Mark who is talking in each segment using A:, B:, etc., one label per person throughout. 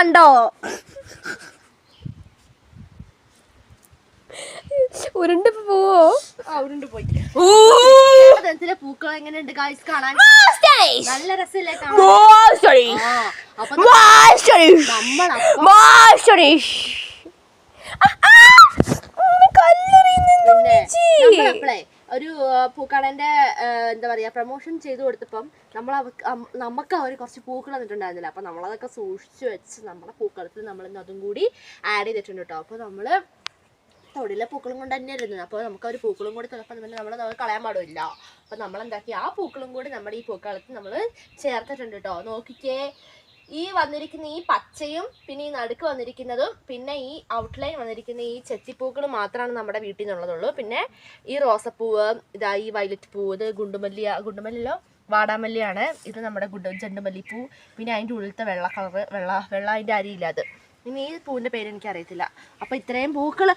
A: കണ്ടോ? ഉരുണ്ട് പോവോ?
B: ഉരുണ്ട് പോയി. പൂക്കൾ എങ്ങനെയുണ്ട് ഗായ്സ് കാണാൻ? നല്ല രസമല്ലേ കാണാൻ? നമ്മളപ്പളേ ഒരു പൂക്കടന്റെ എന്താ പറയാ പ്രൊമോഷൻ ചെയ്തു കൊടുത്തപ്പം നമുക്ക് അവർ കുറച്ച് പൂക്കൾ തന്നിട്ടുണ്ടായിരുന്നില്ല. അപ്പൊ നമ്മളതൊക്കെ സൂക്ഷിച്ചു വെച്ച് നമ്മുടെ പൂക്കളത്തിൽ നമ്മൾ അതും കൂടി ആഡ് ചെയ്തിട്ടുണ്ട് കേട്ടോ. അപ്പൊ നമ്മള് തൊടിയിലെ പൂക്കളും കൊണ്ട് തന്നെ ഇരുന്നത്. അപ്പോൾ നമുക്ക് ഒരു പൂക്കളും കൂടി ചിലപ്പോൾ നമ്മൾ കളയാൻ പാടില്ല. അപ്പൊ നമ്മളെന്താക്കി ആ പൂക്കളും കൂടി നമ്മുടെ ഈ പൂക്കളത്തിൽ നമ്മൾ ചേർത്തിട്ടുണ്ട് കേട്ടോ. നോക്കിക്കേ, ഈ വന്നിരിക്കുന്ന ഈ പച്ചയും പിന്നെ ഈ നടുക്ക് വന്നിരിക്കുന്നതും പിന്നെ ഈ ഔട്ട്ലൈൻ വന്നിരിക്കുന്ന ഈ ചെത്തിപ്പൂക്കൾ മാത്രമാണ് നമ്മുടെ വീട്ടിൽ നിന്നുള്ളതുള്ളൂ. പിന്നെ ഈ റോസപ്പൂവ്, ഇതാ ഈ വയലറ്റ് പൂവ്, ഇത് ഗുണ്ടുമല്ലിയോ വാടാമല്ലിയാണ്. ഇത് നമ്മുടെ ചെണ്ടുമല്ലിപ്പൂ. പിന്നെ അതിൻ്റെ ഉള്ളിലത്തെ വെള്ള കളറ് വെള്ള അതിൻ്റെ അരിയില്ല അത്. ഇനി ഈ പൂവിന്റെ പേര് എനിക്ക് അറിയത്തില്ല. അപ്പൊ ഇത്രയും പൂക്കള്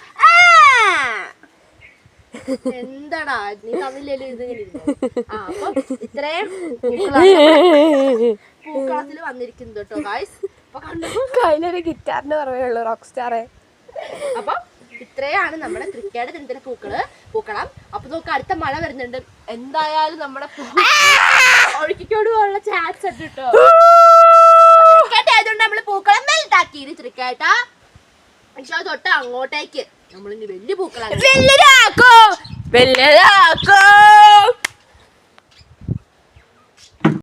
B: എന്താടാ നീ തന്നില്ലല്ലോ ഇതിങ്ങനെ അപ്പൊ ഇത്രയും പൂക്കളത്തിൽ വന്നിരിക്കുന്നത് കേട്ടോ ഗായ്സ്. അപ്പൊ
A: കയ്യിലൊരു ഗിറ്റാറിന്റെ പറയുള്ളൂ റോക്ക് സ്റ്റാറെ.
B: അപ്പൊ ഇത്രയാണ് നമ്മുടെ തൃക്കേട് ദിനത്തിന്റെ പൂക്കളം. അപ്പൊ നമുക്ക് അടുത്ത മഴ വരുന്നുണ്ട്. എന്തായാലും നമ്മുടെ ഒഴുക്കിക്കോട് പോലുള്ള ചാൻസ് ഉണ്ട് കേട്ടോ. ആയതുകൊണ്ട് നമ്മള് പൂക്കളം മെൽട്ടാക്കി തൃക്കേട്ടാ. പക്ഷെ തൊട്ട് അങ്ങോട്ടേക്ക് നമ്മളിനി വലിയ പൂക്കളാണ്.